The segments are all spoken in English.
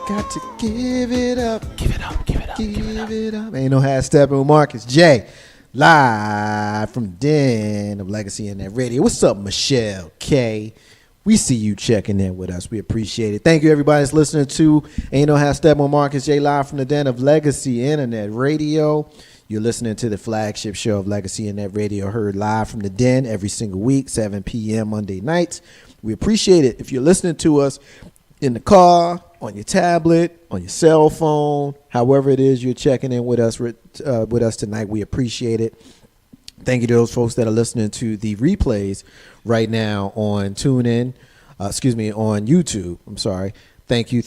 Got to give it up. Give it up, give it up, give it up. Ain't no half stepping with Marcus J. Live from the Den of Legacy Internet Radio. What's up, Michelle K? We see you checking in with us. We appreciate it. Thank you, everybody that's listening to Ain't No Half Step with Marcus J. Live from the Den of Legacy Internet Radio. You're listening to the flagship show of Legacy Internet Radio, heard live from the Den every single week, 7 p.m. Monday nights. We appreciate it. If you're listening to us in the car, on your tablet, on your cell phone, however it is you're checking in with us tonight, we appreciate it. Thank you to those folks that are listening to the replays right now on TuneIn, on YouTube. I'm sorry. Thank you.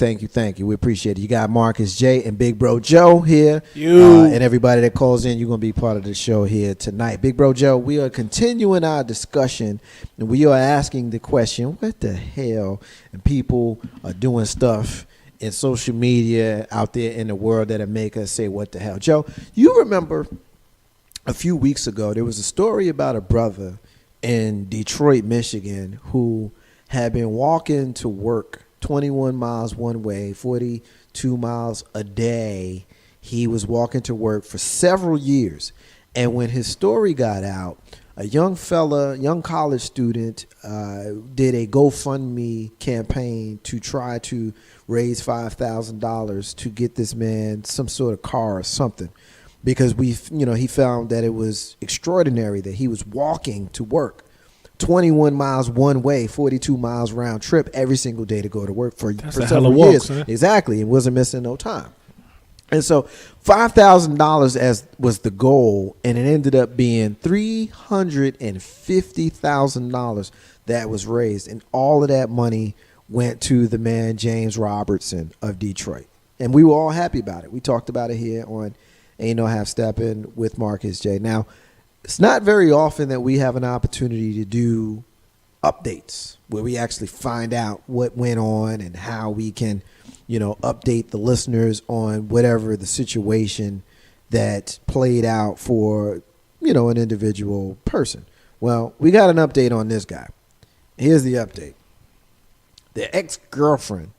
We appreciate it. You got Marcus J and Big Bro Joe here. And everybody that calls in, you're going to be part of the show here tonight. Big Bro Joe, we are continuing our discussion, and we are asking the question, what the hell? And people are doing stuff in social media out there in the world that'll make us say, what the hell? Joe, you remember a few weeks ago, there was a story about a brother in Detroit, Michigan, who had been walking to work 21 miles one way, 42 miles a day. He was walking to work for several years. And when his story got out, a young college student, did a GoFundMe campaign to try to raise $5,000 to get this man some sort of car or something. Because he found that it was extraordinary that he was walking to work 21 miles one way, 42 miles round trip every single day to go to work for several years. Exactly. It wasn't missing no time. And so $5,000 as was the goal, and it ended up being $350,000 that was raised. And all of that money went to the man, James Robertson of Detroit. And we were all happy about it. We talked about it here on Ain't No Half Steppin' with Marcus J. Now, it's not very often that we have an opportunity to do updates where we actually find out what went on and how we can, update the listeners on whatever the situation that played out for, an individual person. Well, we got an update on this guy. Here's the update. The ex-girlfriend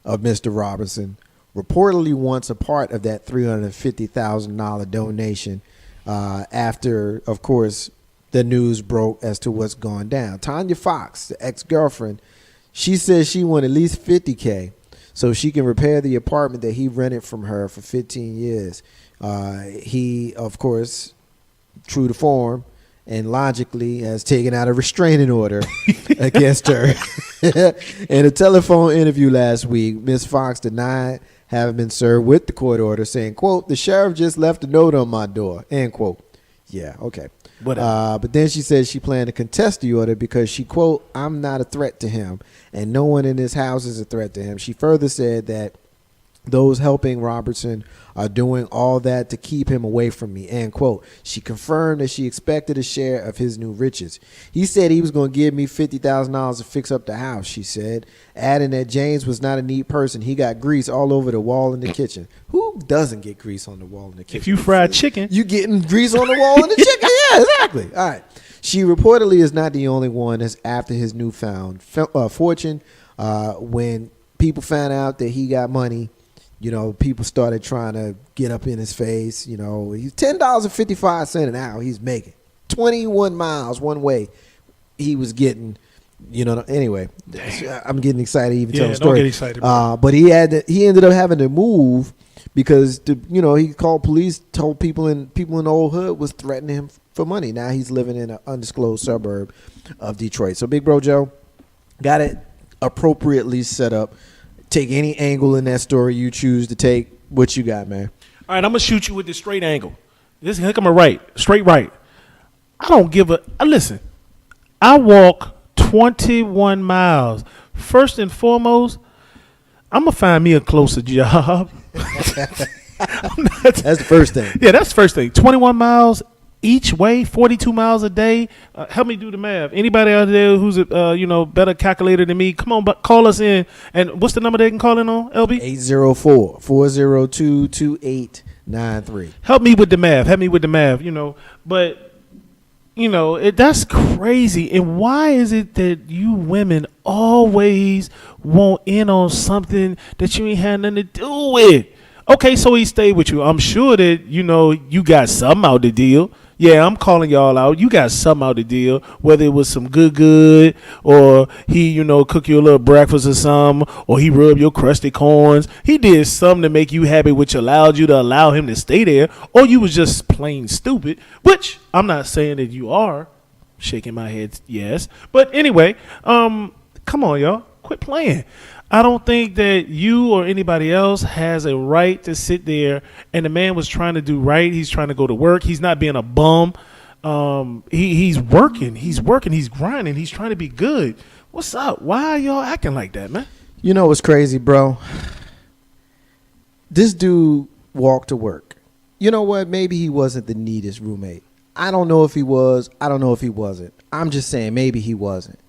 of Mr. Robinson reportedly wants a part of that $350,000 donation after, of course, the news broke as to what's gone down. Tanya Fox, the ex-girlfriend, she says she wants at least $50K so she can repair the apartment that he rented from her for 15 years. He, of course, true to form and logically, has taken out a restraining order against her. In a telephone interview last week, Ms. Fox denied having been served with the court order, saying, quote, "The sheriff just left a note on my door," end quote. Yeah, okay. But then she said she planned to contest the order because she, quote, "I'm not a threat to him, and no one in this house is a threat to him." She further said that those helping Robertson are doing all that to keep him away from me, end quote. She confirmed that she expected a share of his new riches. He said he was going to give me $50,000 to fix up the house, she said, adding that James was not a neat person. He got grease all over the wall in the kitchen. Who doesn't get grease on the wall in the kitchen? If you fried chicken, you getting grease on the wall in the chicken. Yeah, exactly. All right. She reportedly is not the only one that's after his newfound fortune. When people found out that he got money, people started trying to get up in his face. He's $10.55 an hour he's making. 21 miles one way he was getting, anyway. I'm getting excited even telling the story. Don't get excited, bro. But he ended up having to move because, he called police, told people in the old hood was threatening him for money. Now he's living in an undisclosed suburb of Detroit. So Big Bro Joe got it appropriately set up. Take any angle in that story you choose to take. What you got, man? All right, I'm going to shoot you with the straight angle. Here come a right, straight right. I don't give a... Listen, I walk 21 miles. First and foremost, I'm going to find me a closer job. That's the first thing. Yeah, that's the first thing. 21 miles each way, 42 miles a day. Help me do the math. Anybody out there who's a better calculator than me, come on, call us in. And what's the number they can call in on, LB? 804-402-2893. Help me with the math. But That's crazy. And why is it that you women always want in on something that you ain't had nothing to do with? Okay, so he stayed with you. I'm sure that, you got something out the deal. Yeah, I'm calling y'all out. You got something out the deal, whether it was some good, or he, cook you a little breakfast or something, or he rubbed your crusty corns. He did something to make you happy, which allowed you to allow him to stay there, or you was just plain stupid, which I'm not saying that you are. Shaking my head, yes. But anyway, come on, y'all. Quit playing. I don't think that you or anybody else has a right to sit there, and the man was trying to do right. He's trying to go to work. He's not being a bum. He's working. He's grinding. He's trying to be good. What's up? Why are y'all acting like that, man? You know what's crazy, bro? This dude walked to work. You know what? Maybe he wasn't the neatest roommate. I don't know if he was. I don't know if he wasn't. I'm just saying maybe he wasn't.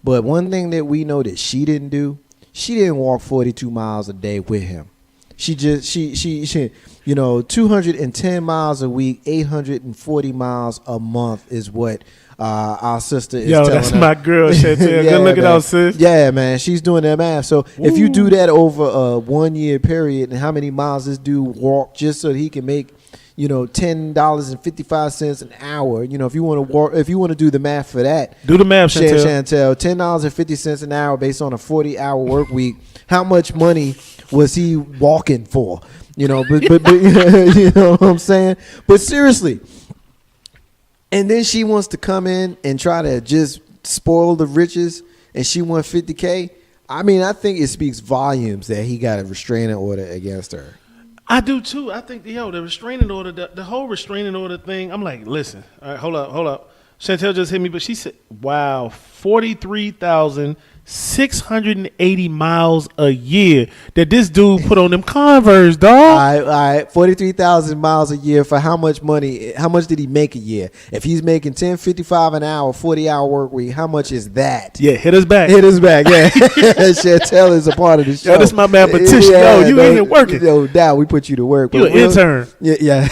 But one thing that we know that she didn't do, she didn't walk 42 miles a day with him. She 210 miles a week, 840 miles a month is what our sister is telling that's her. my girl, Chantel. Good looking out, sis. Yeah, man. She's doing that math. So if you do that over a 1 year period, and how many miles this dude walked just so that he can make, $10.55 an hour. If you want to do the math for that, do the math, Chantel. $10.50 an hour based on a 40-hour work week. How much money was he walking for? But you know what I'm saying? But seriously, and then she wants to come in and try to just spoil the riches, and she won $50K. I mean, I think it speaks volumes that he got a restraining order against her. I do too. I think the restraining order, the whole restraining order thing. I'm like, listen, all right, hold up. Chantel just hit me, but she said, "Wow, 43,680 miles a year that this dude put on them Converse, dog." All right, 43,000 miles a year for how much money? How much did he make a year? If he's making $10.55 an hour, 40-hour work week, how much is that? Yeah, hit us back. Yeah. Chantel is a part of the show. Yo, this my mathematician. You ain't here working. No doubt, we put you to work. You an intern. Yeah.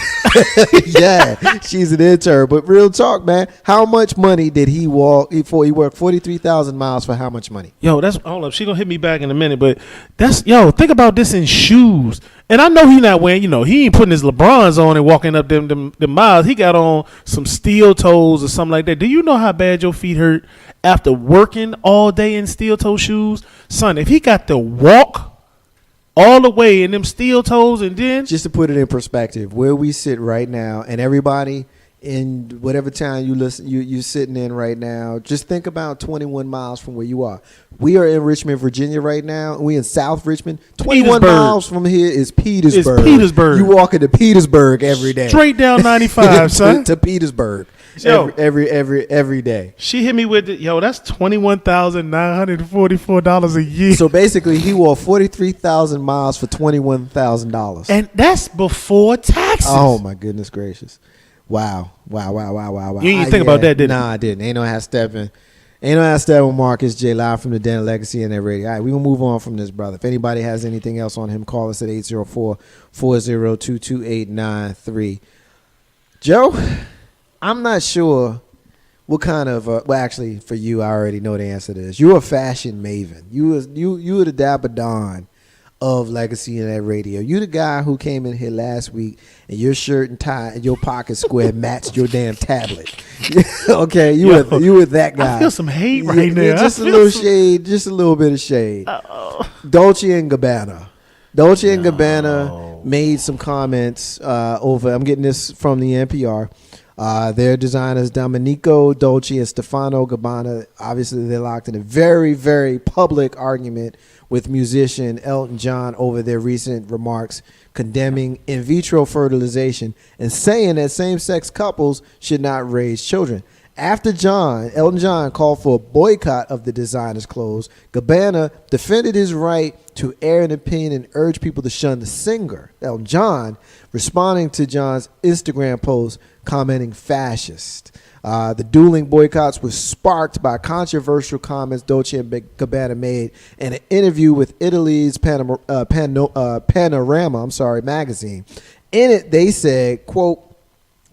Yeah, she's an intern. But real talk, man, how much money did he walk before he worked 43,000 miles for how much money? Hold up. She gonna hit me back in a minute, but think about this in shoes. And I know he not wearing, he ain't putting his LeBrons on and walking up them miles. He got on some steel toes or something like that. Do you know how bad your feet hurt after working all day in steel toe shoes? Son, if he got to walk all the way in them steel toes, and then just to put it in perspective, where we sit right now, and everybody in whatever town you sitting in right now, just think about 21 miles from where you are. We are in Richmond, Virginia right now. We in South Richmond. 21 miles from here is Petersburg. It's Petersburg. You walk into Petersburg every day. Straight down 95, son. To Petersburg. Every day. She hit me with that's $21,944 a year. So basically, he walked 43,000 miles for $21,000, and that's before taxes. Oh my goodness gracious! Wow. You didn't think about that, did you? Nah, I didn't. Ain't no half Steppin. Marcus J. Live from the Den Legacy and that radio. All right, we gonna move on from this, brother. If anybody has anything else on him, call us at 804-402-2893. Joe, I'm not sure what kind of actually for you, I already know the answer to this. You're a fashion maven. You were the Gabanna of Legacy and that radio. You the guy who came in here last week and your shirt and tie and your pocket square matched your damn tablet. Okay, you were that guy. I feel some hate right now. Just a little shade, just a little bit of shade. Dolce and Gabanna. Gabanna made some comments over. I'm getting this from the NPR. Their designers Domenico Dolce and Stefano Gabanna, obviously they're locked in a very, very public argument with musician Elton John over their recent remarks condemning in vitro fertilization and saying that same-sex couples should not raise children. After Elton John called for a boycott of the designer's clothes, Gabanna defended his right to air an opinion and urged people to shun the singer. Elton John, responding to John's Instagram post, commenting fascist. The dueling boycotts were sparked by controversial comments Dolce and Gabanna made in an interview with Italy's Panorama magazine. In it, they said, quote,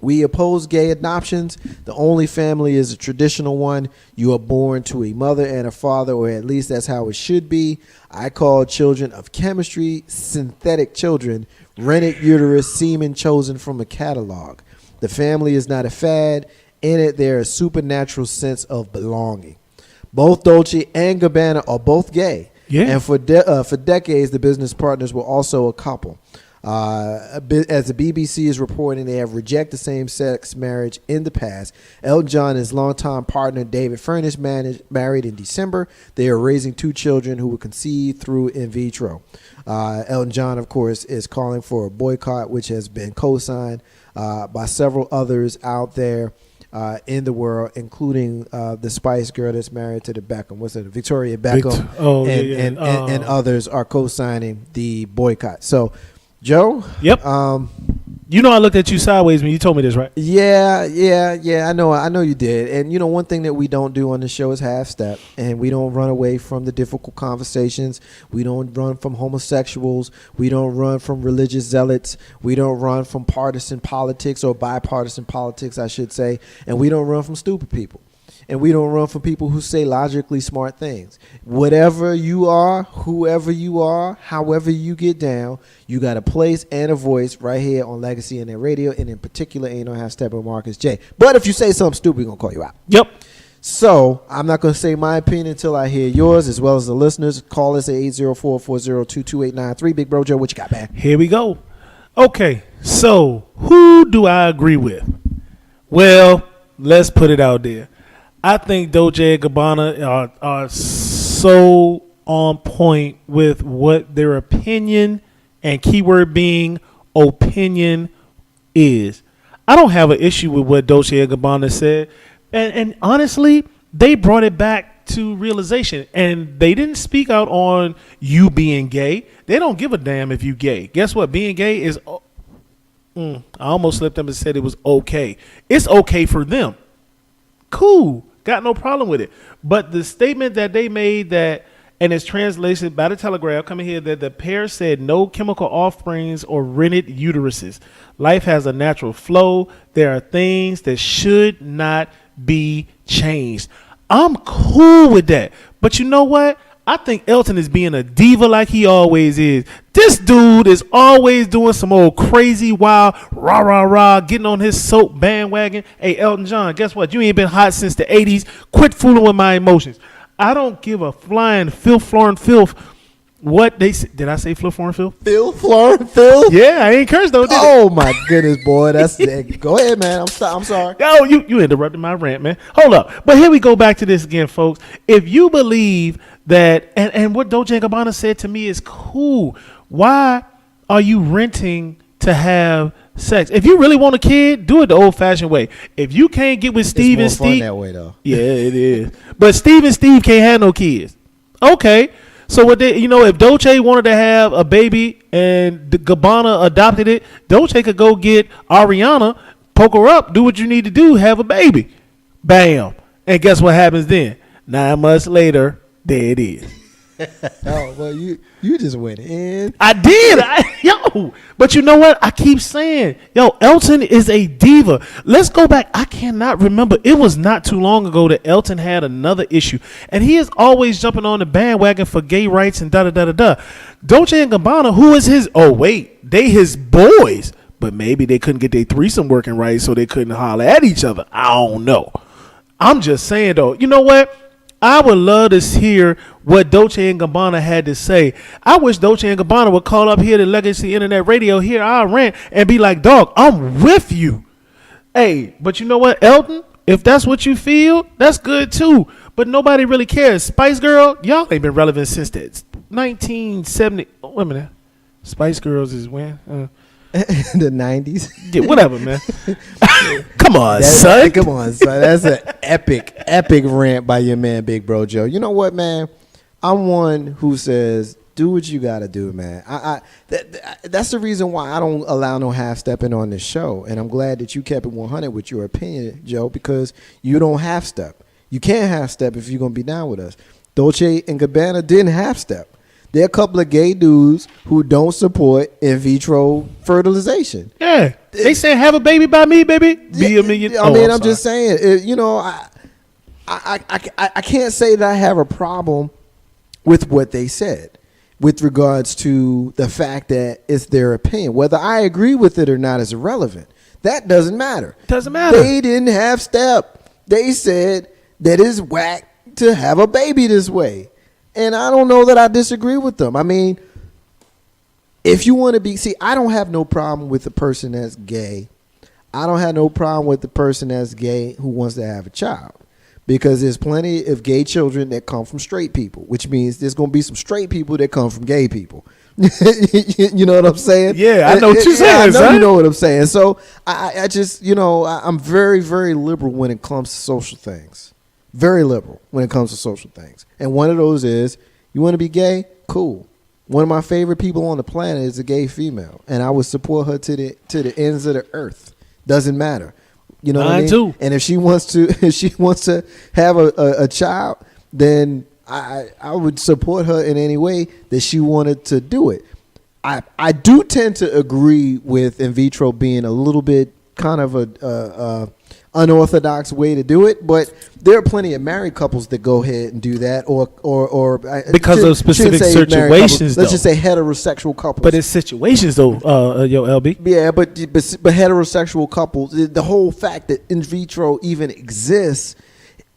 We oppose gay adoptions. The only family is a traditional one. You are born to a mother and a father, or at least that's how it should be. I call children of chemistry synthetic children, rented uterus, semen chosen from a catalog. The family is not a fad. In it, there is a supernatural sense of belonging. Both Dolce and Gabanna are both gay. Yeah. And for decades, the business partners were also a couple. As the BBC is reporting, they have rejected same-sex marriage in the past. Elton John and his longtime partner David Furness married in December. They are raising 2 children who were conceived through in vitro. Elton John, of course, is calling for a boycott, which has been co-signed by several others out there in the world, including the Spice Girl that's married to the Beckham. What's it? Victoria Beckham. And others are co-signing the boycott. So, Joe? Yep. You know I looked at you sideways when you told me this, right? Yeah. I know you did. And you know, one thing that we don't do on the show is half step, and we don't run away from the difficult conversations. We don't run from homosexuals. We don't run from religious zealots. We don't run from partisan politics, or bipartisan politics, I should say. And we don't run from stupid people. And we don't run from people who say logically smart things. Whatever you are, whoever you are, however you get down, you got a place and a voice right here on Legacy and Radio, and in particular, Ain't No Half Steppin' with Marcus J. But if you say something stupid, we're going to call you out. Yep. So I'm not going to say my opinion until I hear yours, as well as the listeners. Call us at 804-402-2893. Big Bro Joe, what you got, man? Here we go. Okay, so who do I agree with? Well, let's put it out there. I think Dolce and Gabanna are so on point with what their opinion, and keyword being opinion, is. I don't have an issue with what Dolce and Gabanna said. And honestly, they brought it back to realization. And they didn't speak out on you being gay. They don't give a damn if you gay. Guess what? Being gay is... I almost slipped up and said it was okay. It's okay for them. Cool. Got no problem with it. But the statement that they made, that, and it's translated by the Telegraph coming here, that the pair said no chemical offsprings or rented uteruses. Life has a natural flow. There are things that should not be changed. I'm cool with that. But you know what? I think Elton is being a diva like he always is. This dude is always doing some old crazy, wild, rah, getting on his soap bandwagon. Hey, Elton John, guess what? You ain't been hot since the 80s. Quit fooling with my emotions. I don't give a flying filth. What they said. Did I say Phil? Phil? Yeah, I ain't cursed though, did Oh, my goodness, boy. That's Go ahead, man. I'm sorry. Oh, you interrupted my rant, man. Hold up. But here we go back to this again, folks. If you believe that, and what Dolce and Gabanna said to me is cool, why are you renting to have sex? If you really want a kid, do it the old-fashioned way. If you can't get with Steve and Steve, that way, though. Yeah, it is. But Steve and Steve can't have no kids. Okay. So what they, if Dolce wanted to have a baby and Gabanna adopted it, Dolce could go get Ariana, poke her up, do what you need to do, have a baby. Bam. And guess what happens then? 9 months later, there it is. Oh, well, you just went in. I did. But you know what? I keep saying, Elton is a diva. Let's go back. I cannot remember. It was not too long ago that Elton had another issue. And he is always jumping on the bandwagon for gay rights and da-da-da-da-da. Dolce and Gabanna, who is his, they his boys. But maybe they couldn't get their threesome working right, so they couldn't holler at each other. I don't know. I'm just saying, though, you know what? I would love to hear what Dolce and Gabanna had to say. I wish Dolce and Gabanna would call up here to Legacy Internet Radio, hear our rant, and be like, dog, I'm with you. Hey, but you know what, Elton? If that's what you feel, that's good too. But nobody really cares. Spice Girl, y'all ain't been relevant since that 1970. Wait a minute. Spice Girls is when? The 90s. Yeah, whatever, man. Come on, son. Come on, son. That's an epic rant by your man, Big Bro Joe. You know what, man? I'm one who says, do what you got to do, man. That's the reason why I don't allow no half-stepping on this show. And I'm glad that you kept it 100 with your opinion, Joe, because you don't half-step. You can't half-step if you're going to be down with us. Dolce and Gabanna didn't half-step. There are a couple of gay dudes who don't support in vitro fertilization. Yeah, they say have a baby by me, baby. Be a million. I'm just saying. I can't say that I have a problem with what they said with regards to the fact that it's their opinion. Whether I agree with it or not is irrelevant. That doesn't matter. Doesn't matter. They didn't have step. They said that it's whack to have a baby this way. And I don't know that I disagree with them. I mean, if you want to be, see, I don't have no problem with the person that's gay. I don't have no problem with the person that's gay who wants to have a child. Because there's plenty of gay children that come from straight people, which means there's going to be some straight people that come from gay people. You know what I'm saying? Yeah, I know what you're saying. I know son. you know what I'm saying. So I just, I'm very, very liberal when it comes to social things. Very liberal when it comes to social things. And one of those is, you want to be gay? Cool. One of my favorite people on the planet is a gay female, and I would support her to the ends of the earth. Doesn't matter. You know what I mean? Too. And if she wants to have a child, then I would support her in any way that she wanted to do it. I do tend to agree with in vitro being a little bit kind of a unorthodox way to do it, but there are plenty of married couples that go ahead and do that, or because of specific situations. Let's just say heterosexual couples. But it's situations though, LB. Yeah, but heterosexual couples, the whole fact that in vitro even exists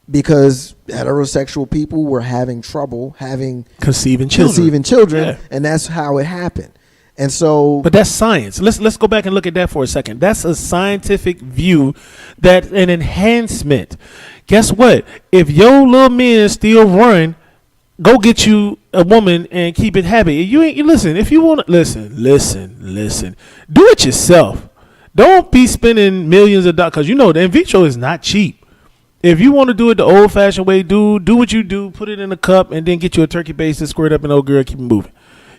because heterosexual people were having trouble conceiving children, yeah. And that's how it happened. And so, but that's science. Let's go back and look at that for a second. That's a scientific view, that an enhancement. Guess what? If your little men still run, go get you a woman and keep it happy. You listen. If you want to listen. Do it yourself. Don't be spending millions of dollars, because the in vitro is not cheap. If you want to do it the old-fashioned way, do what you do. Put it in a cup and then get you a turkey base and squirt up an old girl. Keep it moving.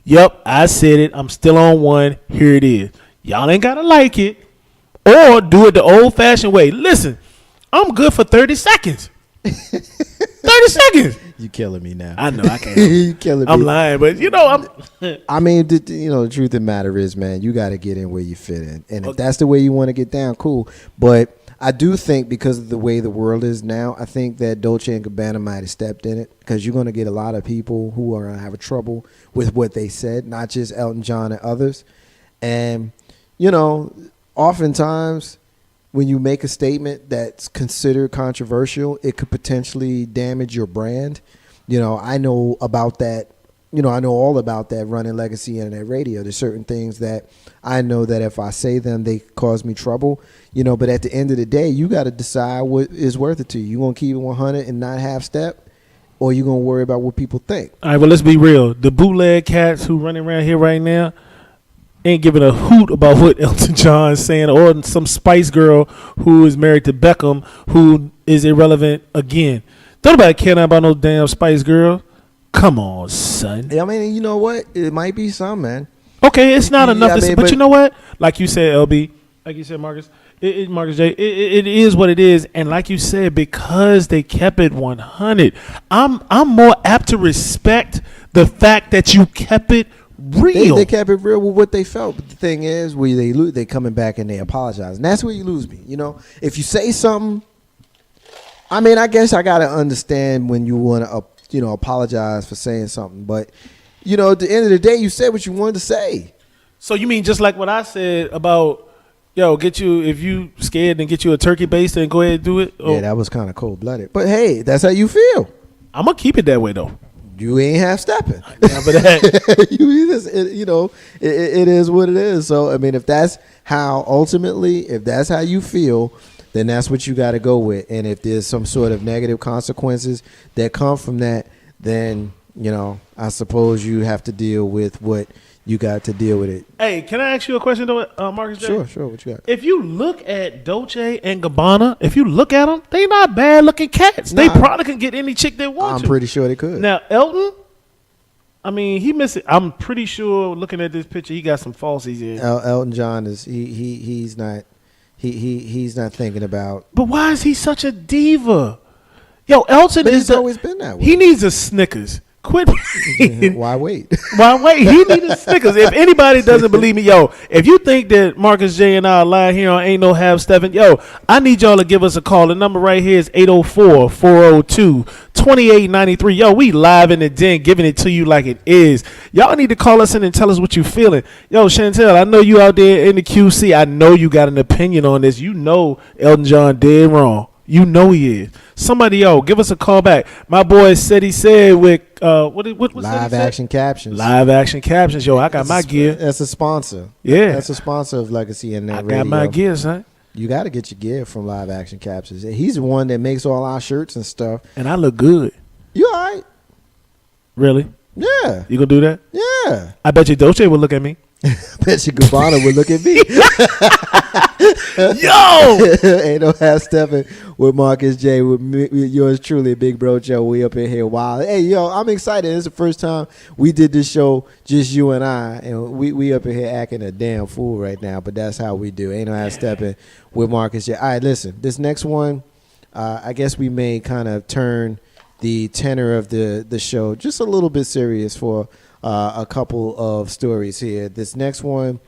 Yep, I said it. I'm still on one. Here it is. Y'all ain't got to like it, or do it the old-fashioned way. Listen, I'm good for 30 seconds. 30 seconds. You killing me now. I know, I can't. You killing me. I'm lying, but I mean, the truth of the matter is, man, you got to get in where you fit in. And if that's the way you want to get down, cool. But I do think because of the way the world is now, I think that Dolce and Gabanna might have stepped in it, because you're going to get a lot of people who are going to have trouble with what they said, not just Elton John and others. And, oftentimes when you make a statement that's considered controversial, it could potentially damage your brand. I know about that. I know all about that running Legacy Internet Radio. There's certain things that I know that if I say them, they cause me trouble. But at the end of the day, you got to decide what is worth it to you. You going to keep it 100 and not half step, or you going to worry about what people think? All right, well, let's be real. The bootleg cats who running around here right now ain't giving a hoot about what Elton John is saying, or some Spice Girl who is married to Beckham who is irrelevant again. Don't nobody care about no damn Spice Girl. Come on, son. I mean, you know what? It might be some, man. Okay, it's not enough. But you know what? Like you said, LB, like you said, Marcus, Marcus J, it is what it is. And like you said, because they kept it 100, I'm more apt to respect the fact that you kept it real. They kept it real with what they felt. But the thing is, they coming back and they apologize. And that's where you lose me. If you say something, I mean, I guess I got to understand when you want to apologize for saying something. But, at the end of the day, you said what you wanted to say. So you mean just like what I said about, if you scared, then get you a turkey baster and go ahead and do it? Yeah, that was kind of cold-blooded. But, hey, that's how you feel. I'm going to keep it that way, though. You ain't half stepping. Yeah, but that. It is what it is. So, I mean, if that's how you feel, then that's what you got to go with. And if there's some sort of negative consequences that come from that, then, I suppose you have to deal with what you got to deal with it. Hey, can I ask you a question, though, Marcus J? Sure. What you got? If you look at Dolce and Gabanna, if you look at them, they not bad-looking cats. Nah, they probably can get any chick they want. I'm pretty sure they could. Now, Elton, I mean, he missing. I'm pretty sure, looking at this picture, he got some falsies in. Elton John is he's not thinking about. But why is he such a diva? Yo, Elton he's always been that way. He needs a Snickers. Quit. Why wait? Why wait? He needed Snickers. If anybody doesn't believe me, yo, if you think that Marcus J and I are lying here on Ain't No Half Steppin', yo, I need y'all to give us a call. The number right here is 804-402-2893. Yo, we live in the den, giving it to you like it is. Y'all need to call us in and tell us what you feeling. Yo, Chantel, I know you out there in the QC. I know you got an opinion on this. You know Elton John did wrong. You know he is. Somebody, yo, give us a call back. My boy said with what Live action captions. Live action captions. Yo, I got my gear. That's a sponsor. Yeah. That's a sponsor of Legacy and I got my gear, son. You got to get your gear from Live Action Captions. He's the one that makes all our shirts and stuff. And I look good. You all right? Really? Yeah. You gonna do that? Yeah. I bet you Dolce will look at me. I bet you Gabanna would look at me. Yo! Ain't No Half Steppin' with Marcus J. With yours truly, Big Bro Joe. We up in here wild. Hey, yo, I'm excited. It's the first time we did this show, just you and I. And we up in here acting a damn fool right now. But that's how we do. Ain't No Half Steppin' with Marcus J. All right, listen. This next one, I guess we may kind of turn the tenor of the show just a little bit serious for a couple of stories here. This next one,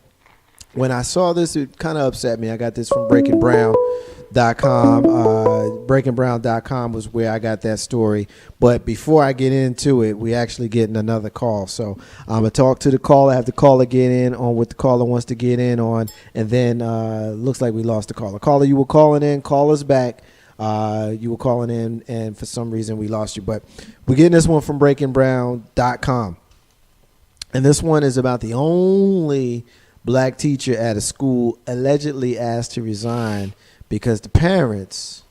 when I saw this, it kind of upset me. I got this from BreakingBrown.com. BreakingBrown.com was where I got that story. But before I get into it, we actually getting another call. So I'm going to talk to the caller, have the caller get in on what the caller wants to get in on. And then looks like we lost the caller. Caller, you were calling in. Call us back. You were calling in, and for some reason we lost you. But we're getting this one from BreakingBrown.com. And this one is about the only black teacher at a school allegedly asked to resign because the parents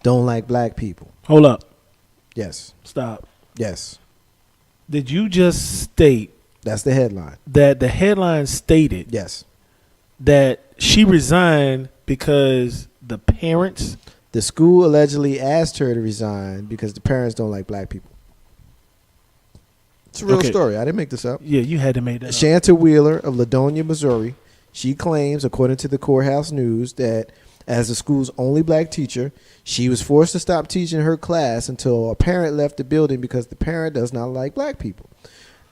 don't like black people. Hold up. Yes. Stop. Yes. Did you just state That's the headline. that the headline stated Yes. that she resigned because the parents? The school allegedly asked her to resign because the parents don't like black people. It's a real story. I didn't make this up. Yeah, you had to make that up. Shanta Wheeler of Ladonia, Missouri, she claims, according to the Courthouse News, that as the school's only black teacher, she was forced to stop teaching her class until a parent left the building because the parent does not like black people.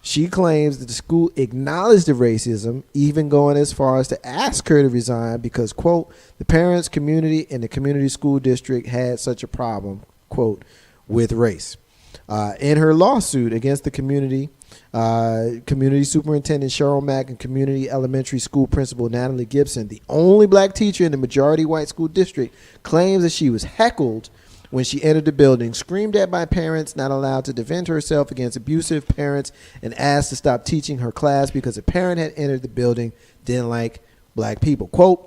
She claims that the school acknowledged the racism, even going as far as to ask her to resign because, quote, the parents' community and the community school district had such a problem, quote, with race. In her lawsuit against the community superintendent Cheryl Mack and community elementary school principal Natalie Gibson, the only black teacher in the majority white school district, claims that she was heckled when she entered the building, screamed at by parents, not allowed to defend herself against abusive parents, and asked to stop teaching her class because a parent had entered the building, didn't like black people. Quote,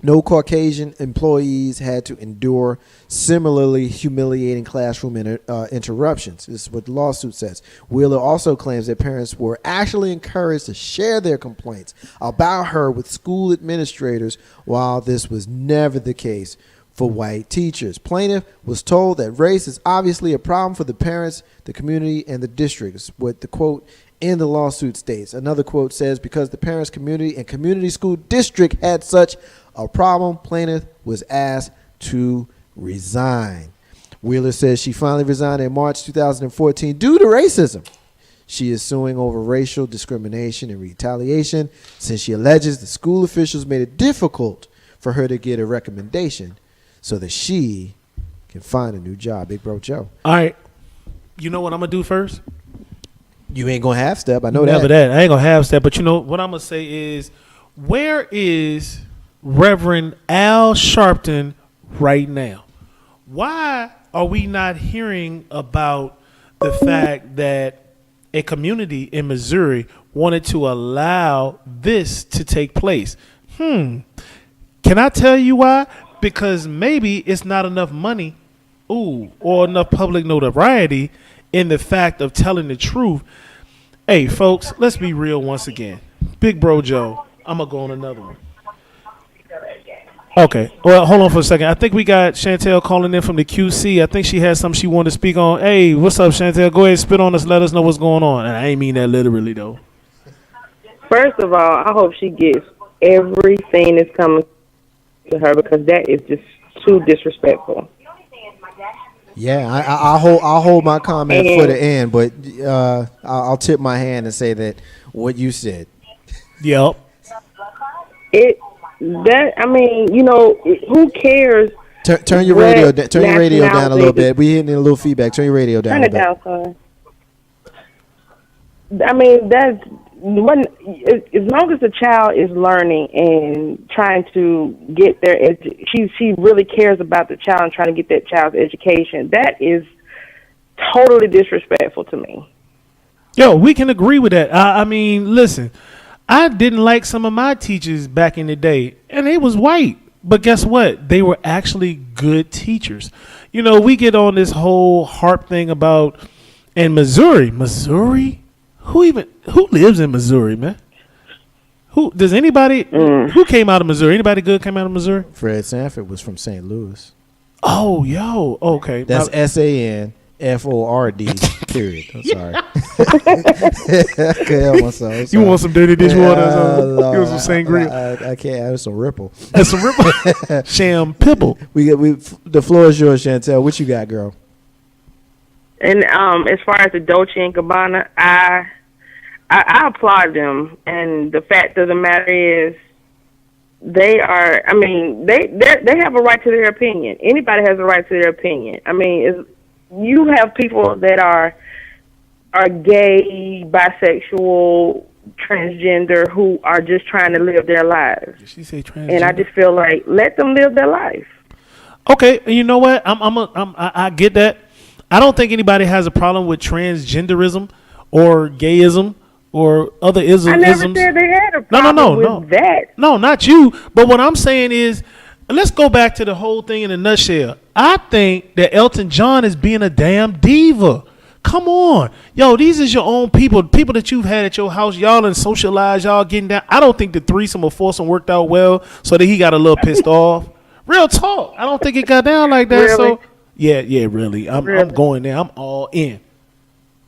no Caucasian employees had to endure similarly humiliating classroom interruptions. This is what the lawsuit says. Wheeler also claims that parents were actually encouraged to share their complaints about her with school administrators, while this was never the case for white teachers. Plaintiff was told that race is obviously a problem for the parents, the community, and the district, is what the quote in the lawsuit states. Another quote says, because the parents, community, and community school district had such a problem, plaintiff was asked to resign. Wheeler says she finally resigned in March 2014 due to racism. She is suing over racial discrimination and retaliation since she alleges the school officials made it difficult for her to get a recommendation so that she can find a new job. Big Bro Joe. All right. You know what I'm going to do first? You ain't going to half step. I know Never that. I ain't going to half step. But you know what I'm going to say is, where is Reverend Al Sharpton right now? Why are we not hearing about the fact that a community in Missouri wanted to allow this to take place? Can I tell you why? Because maybe it's not enough money, or enough public notoriety in the fact of telling the truth. Hey, folks, let's be real once again. Big Bro Joe, I'm going to go on another one. Okay. Well, hold on for a second. I think we got Chantel calling in from the QC. I think she has something she wanted to speak on. Hey, what's up, Chantel? Go ahead, spit on us. Let us know what's going on. And I ain't mean that literally, though. First of all, I hope she gets everything that's coming to her because that is just too disrespectful. Yeah, I'll hold my comment for the end, but I'll tip my hand and say that what you said. Yep. Who cares? Turn your radio down a little bit. We hitting a little feedback. Turn your radio down. Turn it down, son. I mean, that's when, as long as the child is learning and trying to get their she really cares about the child and trying to get that child's education. That is totally disrespectful to me. Yo, we can agree with that. I mean, listen, I didn't like some of my teachers back in the day, and they was white. But guess what? They were actually good teachers. You know, we get on this whole harp thing about in Missouri. Missouri? Who lives in Missouri, man? Who came out of Missouri? Anybody good came out of Missouri? Fred Sanford was from St. Louis. Oh, yo, okay. That's SANFORD. Period. I'm sorry. I can't help myself. You want some dirty dishwater? You want some sangria? I can't. Have some Ripple. That's some Ripple. Sham Pipple. The floor is yours, Chantel. What you got, girl? And as far as the Dolce and Gabanna, I applaud them. And the fact of the matter is, they are. I mean, they have a right to their opinion. Anybody has a right to their opinion. I mean, you have people that are gay, bisexual, transgender, who are just trying to live their lives. Did she say transgender? And I just feel like let them live their life. Okay, and you know what? I get that. I don't think anybody has a problem with transgenderism or gayism or other isms. I never said they had a problem with that. No, not you. But what I'm saying is, let's go back to the whole thing in a nutshell. I think that Elton John is being a damn diva. Come on. Yo, these is your own people that you've had at your house. Y'all and socialize, y'all getting down. I don't think the threesome or foursome worked out well, so that he got a little pissed off. Real talk. I don't think it got down like that. Really? So yeah, really. I'm going there. I'm all in.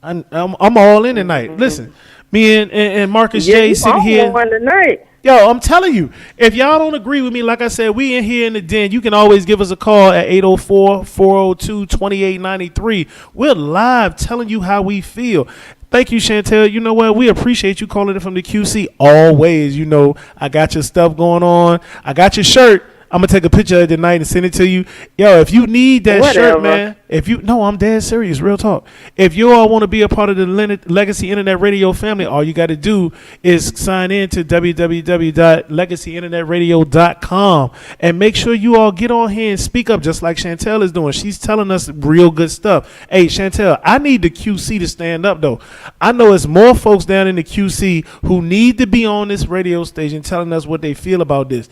I'm all in tonight. Listen, me and Marcus J sitting here. Tonight. Yo, I'm telling you, if y'all don't agree with me, like I said, we in here in the den. You can always give us a call at 804-402-2893. We're live telling you how we feel. Thank you, Chantel. You know what? We appreciate you calling it from the QC always. You know, I got your stuff going on. I got your shirt. I'm going to take a picture of it tonight and send it to you. Yo, if you need that shirt, man, I'm dead serious, real talk. If you all want to be a part of the Legacy Internet Radio family, all you got to do is sign in to www.legacyinternetradio.com and make sure you all get on here and speak up just like Chantel is doing. She's telling us real good stuff. Hey, Chantel, I need the QC to stand up, though. I know it's more folks down in the QC who need to be on this radio station telling us what they feel about this.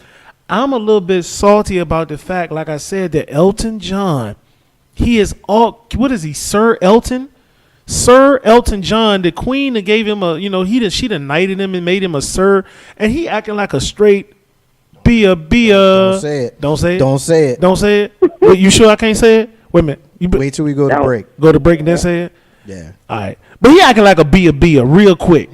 I'm a little bit salty about the fact, like I said, that Elton John, he is what is he, Sir Elton? Sir Elton John, the queen that gave him she done knighted him and made him a sir, and he acting like a straight Don't say it. Don't say it? Don't say it. Don't say it? Wait, you sure I can't say it? Wait a minute. Wait till we go to break. Go to break and then say it? Yeah. All right. But he acting like a real quick.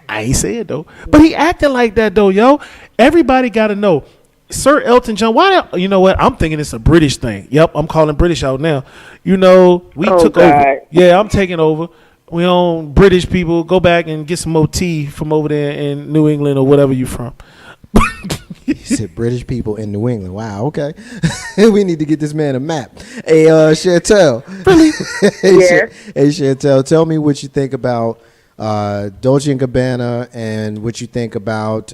I ain't say it, though. But he acting like that, though, yo. Everybody got to know. Sir Elton John, you know what? I'm thinking it's a British thing. Yep, I'm calling British out now. You know, we took over. Yeah, I'm taking over. We own British people. Go back and get some more tea from over there in New England or whatever you from. He said British people in New England. Wow, okay. We need to get this man a map. Hey, Chantel. Really? Hey, Chantel, tell me what you think about Dolce and Gabanna and what you think about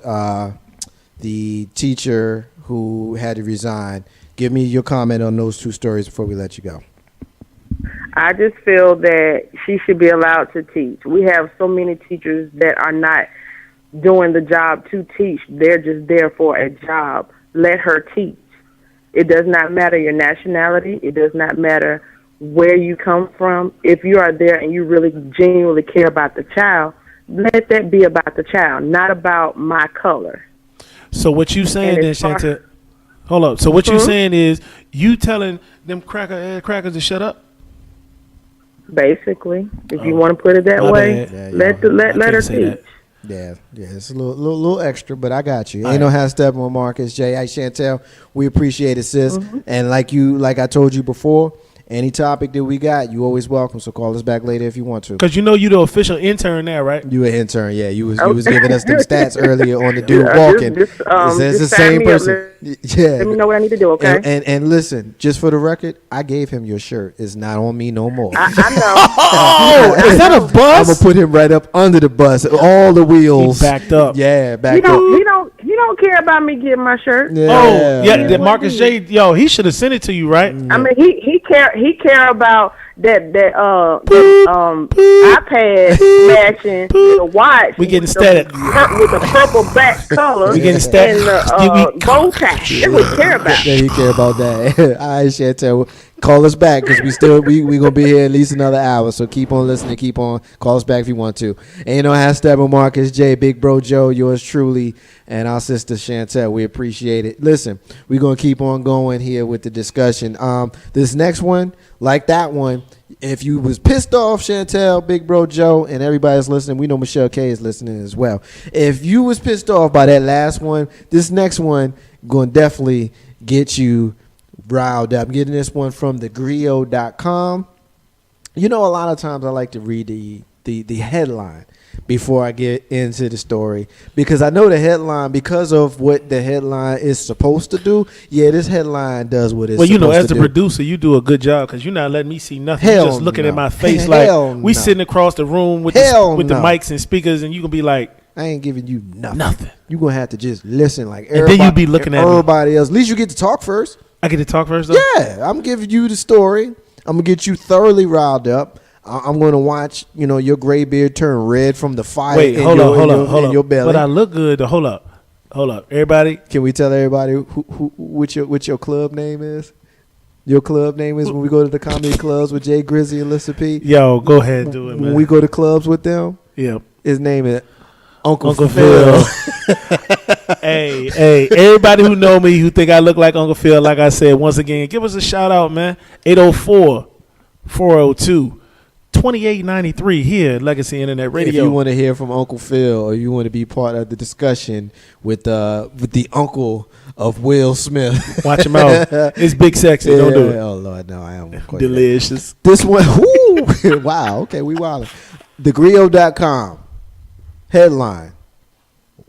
the teacher who had to resign. Give me your comment on those two stories before we let you go. I just feel that she should be allowed to teach. We have so many teachers that are not doing the job to teach. They're just there for a job. Let her teach. It does not matter your nationality. It does not matter where you come from. If you are there and you really genuinely care about the child, let that be about the child, not about my color. So what you saying then, Chantel? Hold up. So what you saying is you telling them crackers to shut up? Basically, if you want to put it that way, let her teach. Yeah, it's a little extra, but I got you. Ain't no half stepping with Marcus J. Hey, Chantel, we appreciate it, sis. And like I told you before, any topic that we got, you always welcome. So call us back later if you want to. Because you know you the official intern there, right? You an intern, yeah. You was giving us them stats earlier on the dude walking. Is this the same person? Yeah. Let me know what I need to do, okay? And listen, just for the record, I gave him your shirt. It's not on me no more. I know. Oh, is that a bus? I'm gonna put him right up under the bus. All the wheels He backed up. Yeah, backed You up. don't care about me getting my shirt. Yeah. Oh, yeah. That Marcus J. Yo, he should have sent it to you, right? I mean, he care about that iPad matching the watch. We getting with static. with the purple back color. We getting static. And the bow tie. That's what he care about. Yeah, he care about that. All right, Chantel. Call us back because we gonna be here at least another hour. So keep on listening. Keep on. Call us back if you want to. And you know, #Steppin Marcus J, Big Bro Joe, yours truly, and our sister Chantel. We appreciate it. Listen, we're gonna keep on going here with the discussion. This next one, like that one, if you was pissed off, Chantel, Big Bro Joe, and everybody's listening, we know Michelle K is listening as well. If you was pissed off by that last one, this next one gonna definitely get you riled up. I'm getting this one from thegrio.com. You know, a lot of times I like to read the headline before I get into the story because I know the headline, because of what the headline is supposed to do. Yeah, this headline does what it's supposed to do. Well, you know, as the producer, you do a good job because you're not letting me see nothing. Hell You're just looking no. at my face Hell like we no. sitting across the room with Hell the no. mics and speakers, and you gonna be like, I ain't giving you nothing. Nothing. You're going to have to just listen like And everybody, then you be looking at me. everybody else. At least you get to talk first. I get to talk first, though? Yeah, I'm giving you the story. I'm going to get you thoroughly riled up. I'm going to watch, you know, your gray beard turn red from the fire Wait, in hold your up. belly. But I look good. Hold up. Everybody. Can we tell everybody what your club name is? Your club name is when we go to the comedy clubs with Jay Grizzy and Lissa P. Yo, go ahead and do it, man. When we go to clubs with them, yeah. his name is Uncle Phil. Phil. Hey, everybody who know me, who think I look like Uncle Phil, like I said, once again, give us a shout out, man. 804-402-2893 here at Legacy Internet Radio. If you want to hear from Uncle Phil or you want to be part of the discussion with the uncle of Will Smith. Watch him out. It's big sexy. Yeah, Don't do it. Oh, Lord, no, I am. Quite Delicious. This one, whoo, wow, okay, we wildin'. TheGrio.com. Headline: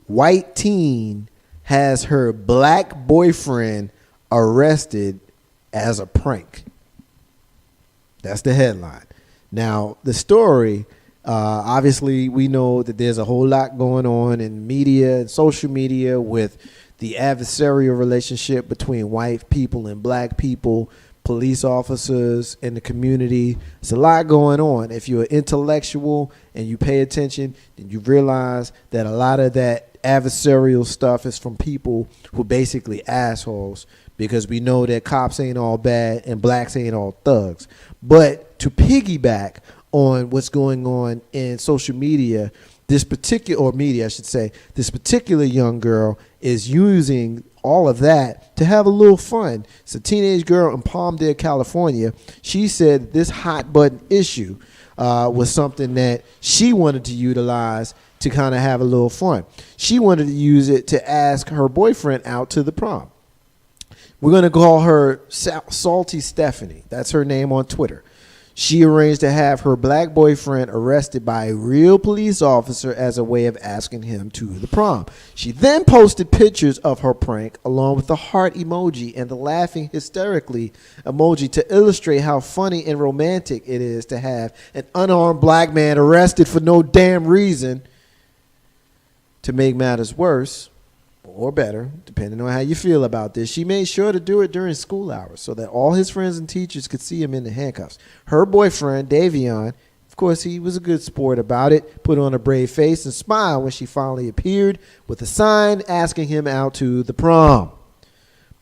White teen has her black boyfriend arrested as a prank. That's the headline. Now, the story, obviously, we know that there's a whole lot going on in media and social media with the adversarial relationship between white people and black people, police officers in the community. It's a lot going on. If you're intellectual and you pay attention, then you realize that a lot of that adversarial stuff is from people who are basically assholes, because we know that cops ain't all bad and blacks ain't all thugs. But to piggyback on what's going on in social media, this particular young girl is using all of that to have a little fun. It's a teenage girl in Palmdale, California. She said this hot button issue was something that she wanted to utilize to kind of have a little fun. She wanted to use it to ask her boyfriend out to the prom. We're going to call her Salty Stephanie. That's her name on Twitter. She arranged to have her black boyfriend arrested by a real police officer as a way of asking him to the prom. She then posted pictures of her prank along with the heart emoji and the laughing hysterically emoji to illustrate how funny and romantic it is to have an unarmed black man arrested for no damn reason. To make matters worse, or better, depending on how you feel about this, she made sure to do it during school hours so that all his friends and teachers could see him in the handcuffs. Her boyfriend, Davion, of course, he was a good sport about it, put on a brave face and smiled when she finally appeared with a sign asking him out to the prom.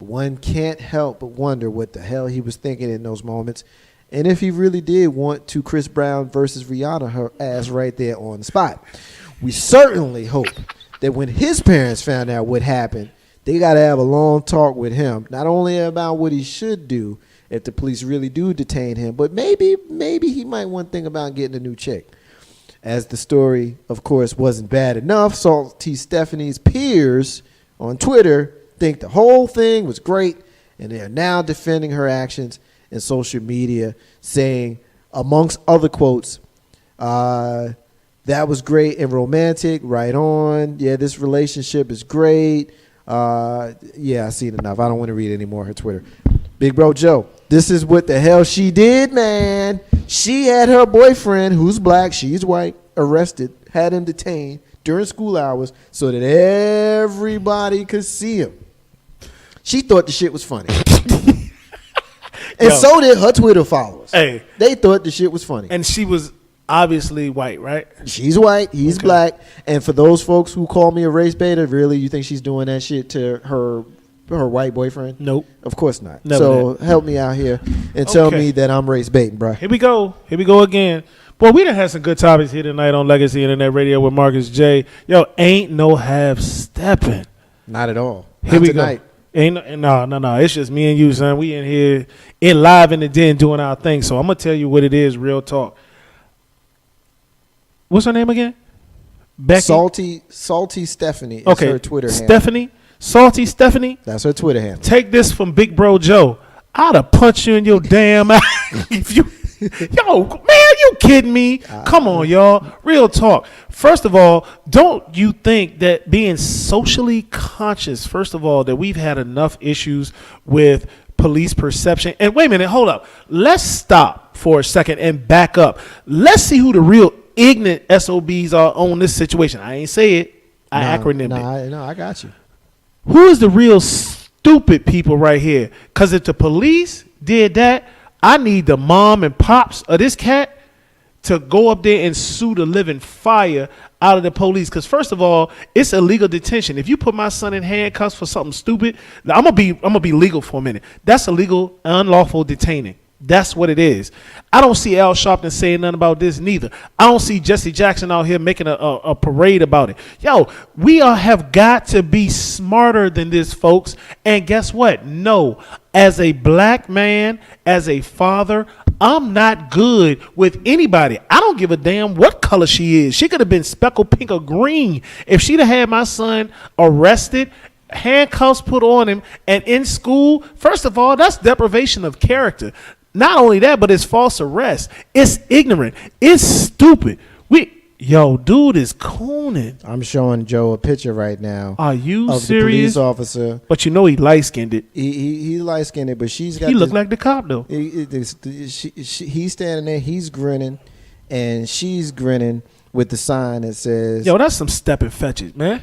But one can't help but wonder what the hell he was thinking in those moments, and if he really did want to Chris Brown versus Rihanna her ass right there on the spot. We certainly hope that when his parents found out what happened, they got to have a long talk with him, not only about what he should do if the police really do detain him, but maybe he might want to think about getting a new chick. As the story, of course, wasn't bad enough, Salty Stephanie's peers on Twitter think the whole thing was great, and they are now defending her actions in social media saying, amongst other quotes, that was great and romantic, right on. Yeah, this relationship is great. Yeah, I seen enough. I don't want to read any more of her Twitter. Big Bro Joe, this is what the hell she did, man. She had her boyfriend, who's black, she's white, arrested, had him detained during school hours so that everybody could see him. She thought the shit was funny. And so did her Twitter followers. Hey. They thought the shit was funny. And she was obviously white, right? She's white. He's black. And for those folks who call me a race beta, really, you think she's doing that shit to her white boyfriend? Nope. Of course not. Never so did. help me out here and tell me that I'm race baiting, bro. Here we go. Here we go again. Boy, we done had some good topics here tonight on Legacy Internet Radio with Marcus J. Yo, ain't no half stepping. Not at all. Here Not we tonight. go. Ain't no. It's just me and you, son. We in here, live in the den doing our thing. So I'm gonna tell you what it is. Real talk. What's her name again? Becky. Salty Stephanie is Okay. her Twitter handle. Stephanie. Salty Stephanie. That's her Twitter handle. Take this from Big Bro Joe. I'd have punched you in your damn eye if you. Yo, man, you kidding me? Come on, y'all. Real talk. First of all, don't you think that being socially conscious, first of all, that we've had enough issues with police perception? And wait a minute, hold up. Let's stop for a second and back up. Let's see who the real ignorant SOBs are on this situation. I ain't say it. I acronymed it. No, I got you. Who is the real stupid people right here? Because if the police did that, I need the mom and pops of this cat to go up there and sue the living fire out of the police. Because first of all, it's illegal detention. If you put my son in handcuffs for something stupid, I'm gonna be legal for a minute. That's illegal, unlawful detaining. That's what it is. I don't see Al Sharpton saying nothing about this neither. I don't see Jesse Jackson out here making a parade about it. Yo, we have got to be smarter than this, folks. And guess what? No, as a black man, as a father, I'm not good with anybody. I don't give a damn what color she is. She could have been speckled pink or green. If she'd have had my son arrested, handcuffs put on him, and in school, first of all, that's deprivation of character. Not only that, but it's false arrest. It's ignorant. It's stupid. Dude is cooning. I'm showing Joe a picture right now. Are you of serious? The police officer. But you know he light skinned it. He light skinned, but she's got. He looked like the cop though. He's standing there. He's grinning, and she's grinning with the sign that says, "Yo, that's some step and fetch it, man.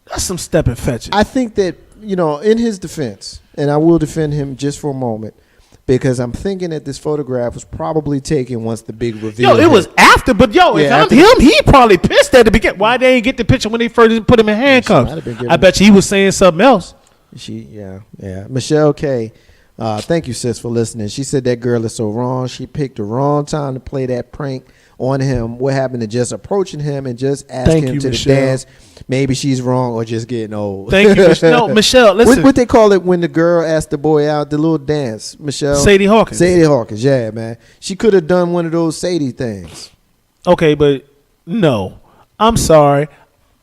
That's some step and fetch it." I think that, in his defense, and I will defend him just for a moment, because I'm thinking that this photograph was probably taken once the big reveal. It was after, but if I'm after. him, he probably pissed at the beginning. Why they ain't get the picture when they first put him in handcuffs? I bet you he was saying something else. Yeah. Michelle K. Thank you, sis, for listening. She said that girl is so wrong. She picked the wrong time to play that prank on him. What happened to just approaching him and just asking him to Michelle. the dance? Maybe she's wrong or just getting old. Thank you, Michelle. No, Michelle, listen. What they call it when the girl asked the boy out, the little dance, Michelle? Sadie Hawkins, yeah, man. She could have done one of those Sadie things. Okay, but no. I'm sorry.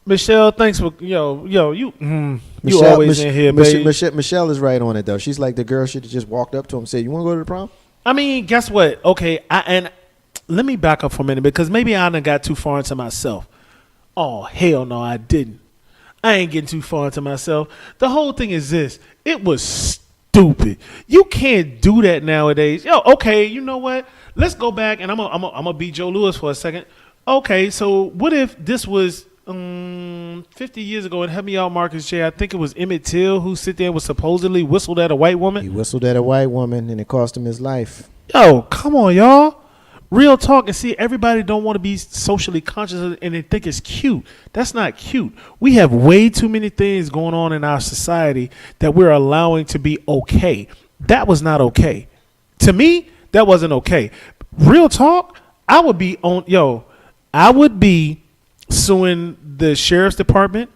Michelle, thanks for, you always in here, baby. Michelle is right on it, though. She's like, the girl should have just walked up to him and said, you want to go to the prom? I mean, guess what? Okay, and let me back up for a minute because maybe I done got too far into myself. Oh, hell no, I didn't. I ain't getting too far into myself. The whole thing is this. It was stupid. You can't do that nowadays. Yo, okay, you know what? Let's go back, and I'm gonna be Joe Louis for a second. Okay, so what if this was 50 years ago, and help me out, Marcus J. I think it was Emmett Till who sit there and was supposedly whistled at a white woman. He whistled at a white woman, and it cost him his life. Yo, come on, y'all. Real talk. And see, everybody don't want to be socially conscious and they think it's cute. That's not cute. We have way too many things going on in our society that we're allowing to be okay. That was not okay. To me, that wasn't okay. Real talk, I would be suing the sheriff's department.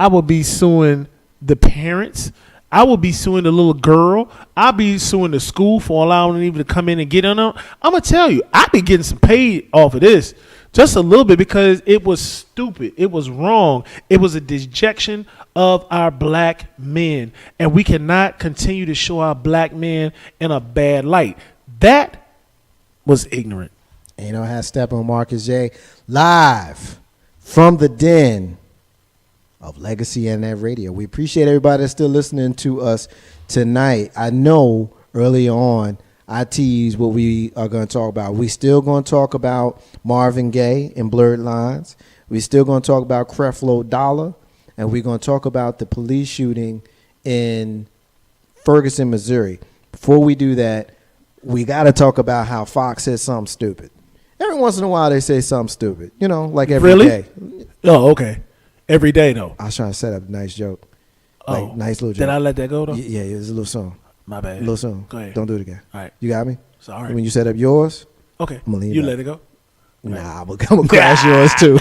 I would be suing the parents. I would be suing the little girl. I'd be suing the school for allowing them to come in and get on them. I'm going to tell you, I'd be getting some paid off of this Just a little bit, because it was stupid. It was wrong. It was a dejection of our black men. And we cannot continue to show our black men in a bad light. That was ignorant. Ain't no half step on Marcus J. Live from the den of Legacy Internet Radio. We appreciate everybody that's still listening to us tonight. I know early on I teased what we are going to talk about. We still going to talk about Marvin Gaye and Blurred Lines. We still going to talk about Creflo Dollar, and we're going to talk about the police shooting in Ferguson, Missouri. Before we do that, we got to talk about how Fox says something stupid. Every once in a while, they say something stupid. You know, like every day. Oh, okay. Every day, though. I was trying to set up a nice joke. Like, nice little joke. Did I let that go, though? Yeah, it was a little song. My bad. A little song. Go ahead. Don't do it again. All right. You got me? Sorry. When you set up yours, Okay. I'm gonna leave You that. let it go? nah, I'm gonna crash yours too.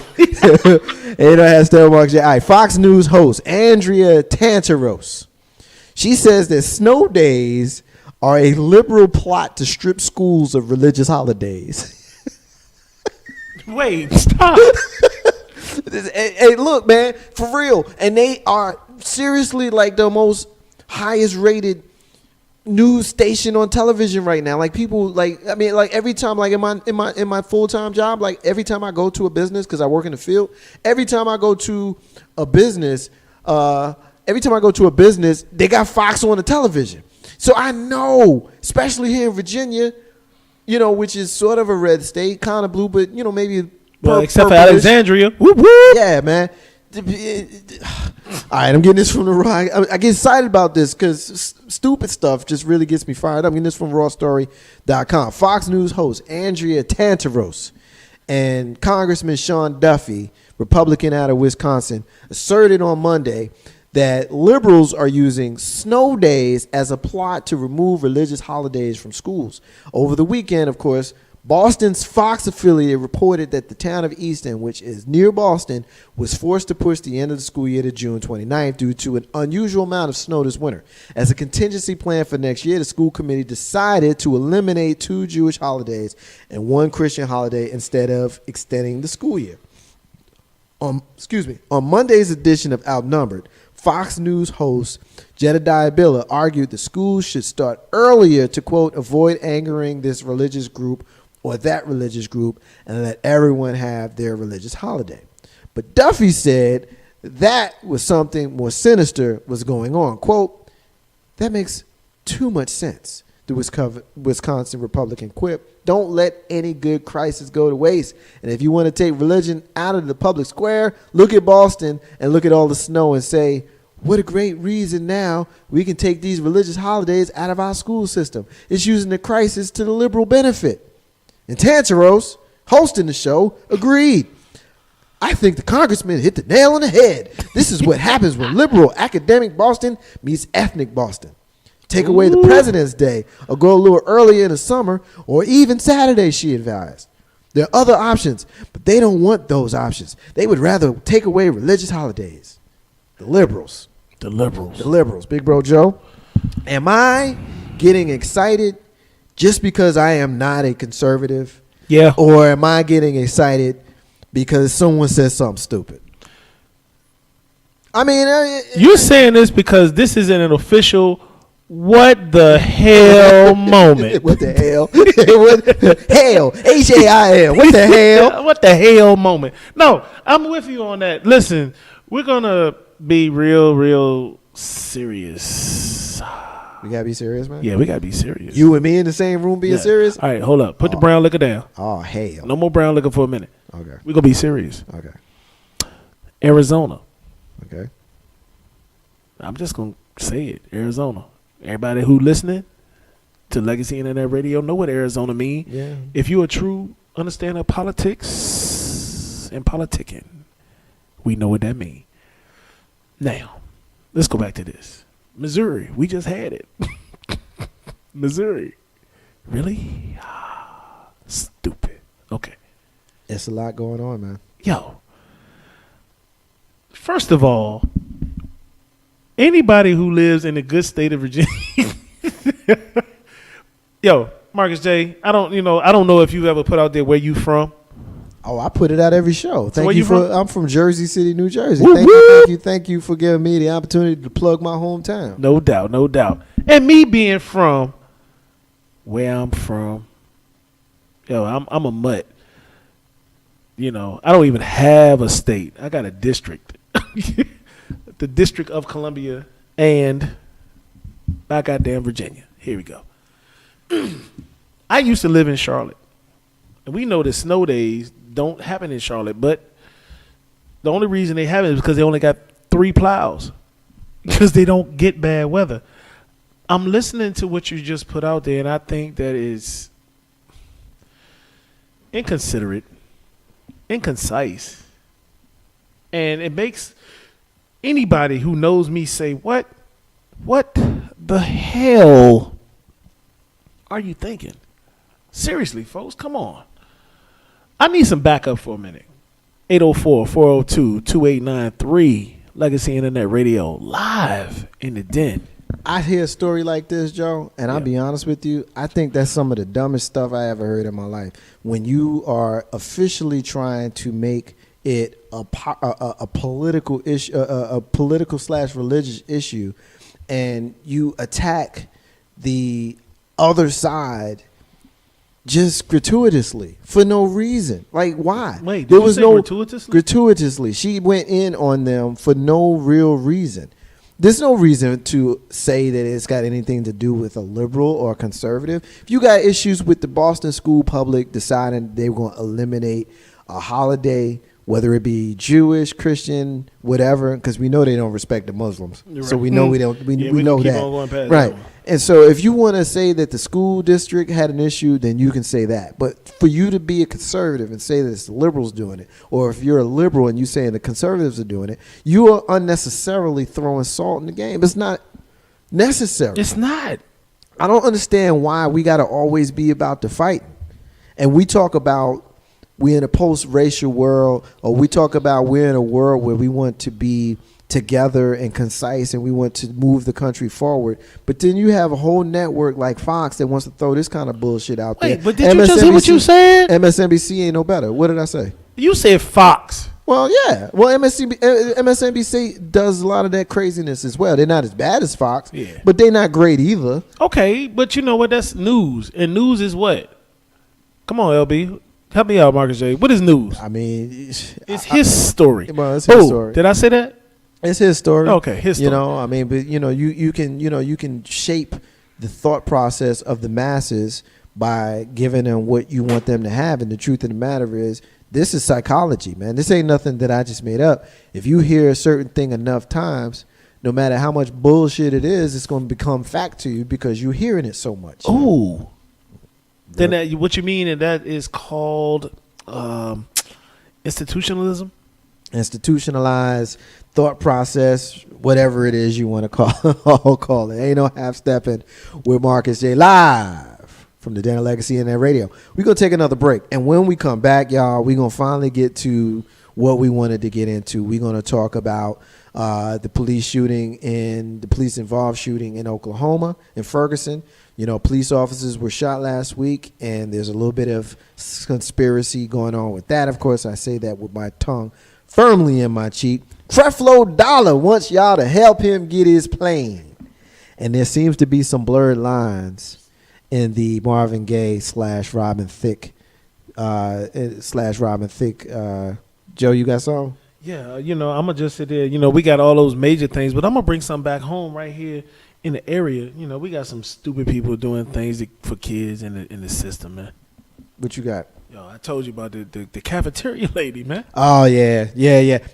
Ain't no has All right, Fox News host Andrea Tantaros. She says that snow days are a liberal plot to strip schools of religious holidays. Wait, stop. Hey, look, man, for real. And they are seriously like the most highest rated news station on television right now. Like people, like I mean, like every time, like in my full time job, like every time I go to a business, because I work in the field, every time I go to a business, they got Fox on the television. So I know, especially here in Virginia, you know, which is sort of a red state, kind of blue, but you know, maybe Except for purplish. Alexandria. Whoop, whoop. Yeah, man. All right, I'm getting this from the raw. I get excited about this because stupid stuff just really gets me fired up. I'm getting this from rawstory.com. Fox News host Andrea Tantaros and Congressman Sean Duffy, Republican out of Wisconsin, asserted on Monday that liberals are using snow days as a plot to remove religious holidays from schools. Over the weekend, of course, Boston's Fox affiliate reported that the town of Easton, which is near Boston, was forced to push the end of the school year to June 29th due to an unusual amount of snow this winter. As a contingency plan for next year, the school committee decided to eliminate 2 Jewish holidays and 1 Christian holiday instead of extending the school year. On Monday's edition of Outnumbered, Fox News host Jedediah Billa argued the schools should start earlier to, quote, avoid angering this religious group or that religious group and let everyone have their religious holiday. But Duffy said that was something more sinister was going on. Quote, that makes too much sense, the Wisconsin Republican quipped. Don't let any good crisis go to waste. And if you want to take religion out of the public square, look at Boston and look at all the snow and say, what a great reason now we can take these religious holidays out of our school system. It's using the crisis to the liberal benefit. And Tantaros, hosting the show, agreed. I think the congressman hit the nail on the head. This is what happens when liberal academic Boston meets ethnic Boston. Take away the President's Day or go a little earlier in the summer or even Saturday, she advised. There are other options, but they don't want those options. They would rather take away religious holidays. The liberals. The liberals. The liberals. Big Bro Joe, am I getting excited just because I am not a conservative? Yeah. Or am I getting excited because someone says something stupid? I mean, you're saying this because this isn't an official what the hell moment. What the hell? Hell. H-A-I-L. What the hell? What the hell moment? No, I'm with you on that. Listen, we're going to be real serious. We got to be serious, man? Yeah, we got to be serious. You and me in the same room being serious? All right, hold up. Put the brown liquor down. Oh, hell. No more brown liquor for a minute. Okay. We're going to be serious. Okay. Arizona. Okay. I'm just going to say it. Arizona. Everybody who listening to Legacy Internet Radio know what Arizona mean. Yeah. If you're a true understander of politics and politicking, we know what that mean. Now, let's go back to this. Missouri, we just had it. Missouri. Really? Stupid. Okay. It's a lot going on, man. Yo. First of all, anybody who lives in the good state of Virginia, yo, Marcus J, I don't know if you ever put out there where you from. Oh, I put it out every show. So where you from? I'm from Jersey City, New Jersey. Woo, woo. Thank you for giving me the opportunity to plug my hometown. No doubt, no doubt. And me being from where I'm from, I'm a mutt. You know, I don't even have a state. I got a district. The District of Columbia and by goddamn Virginia. Here we go. I used to live in Charlotte. And we know that snow days don't happen in Charlotte, but the only reason they happen is because they only got 3 plows. Because they don't get bad weather. I'm listening to what you just put out there, and I think that is inconsiderate, inconcise, and it makes anybody who knows me say, what the hell are you thinking? Seriously, folks, come on. I need some backup for a minute. 804-402-2893, Legacy Internet Radio, live in the den. I hear a story like this, Joe, and I'll be honest with you, I think that's some of the dumbest stuff I ever heard in my life. When you are officially trying to make it a political issue, a political / religious issue, and you attack the other side just gratuitously for no reason. Like, why? Wait, there was no gratuitously. She went in on them for no real reason. There's no reason to say that it's got anything to do with a liberal or a conservative. If you got issues with the Boston school public deciding they were going to eliminate a holiday, whether it be Jewish, Christian, whatever, because we know they don't respect the Muslims. Right. So we know we don't. We know that. Right. And so if you want to say that the school district had an issue, then you can say that. But for you to be a conservative and say that it's the liberals doing it, or if you're a liberal and you saying the conservatives are doing it, you are unnecessarily throwing salt in the game. It's not necessary. It's not. I don't understand why we got to always be about the fighting. And we talk about we're in a post-racial world, or we talk about we're in a world where we want to be together and concise and we want to move the country forward. But then you have a whole network like Fox that wants to throw this kind of bullshit out there. But did you just hear what you said? MSNBC ain't no better. What did I say? You said Fox. Well, yeah. Well, MSNBC does a lot of that craziness as well. They're not as bad as Fox, but they're not great either. Okay, but you know what? That's news. And news is what? Come on, LB. Help me out, Marcus J. What is news? I mean, it's his story. Well, it's his story. Did I say that? It's his story. Okay, his story. You know, I mean, but you can shape the thought process of the masses by giving them what you want them to have. And the truth of the matter is, this is psychology, man. This ain't nothing that I just made up. If you hear a certain thing enough times, no matter how much bullshit it is, it's going to become fact to you because you're hearing it so much. Ooh. Then what you mean, and that is called institutionalism? Institutionalized thought process, whatever it is you want to call it. Ain't no half stepping with Marcus J. live from the Den Legacy Internet Radio. We're going to take another break. And when we come back, y'all, we're going to finally get to what we wanted to get into. We're going to talk about the police involved shooting in Oklahoma, in Ferguson. You know, police officers were shot last week, and there's a little bit of conspiracy going on with that. Of course, I say that with my tongue firmly in my cheek. Creflo Dollar wants y'all to help him get his plane. And there seems to be some blurred lines in the Marvin Gaye / Robin Thicke Joe, you got something? Yeah, I'm going to just sit there. We got all those major things, but I'm going to bring something back home right here in the area. We got some stupid people doing things for kids in the system, man. What you got? Yo, I told you about the cafeteria lady, man. Oh, yeah.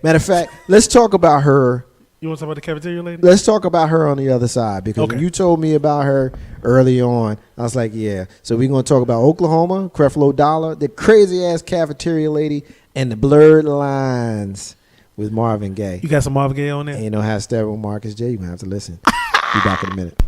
Matter of fact, let's talk about her. You want to talk about the cafeteria lady? Let's talk about her on the other side, because when you told me about her early on, I was like, yeah. So we're going to talk about Oklahoma, Creflo Dollar, the crazy-ass cafeteria lady, and the blurred lines with Marvin Gaye. You got some Marvin Gaye on there? Ain't no half step with Marcus J. You're going to have to listen. Be back in a minute.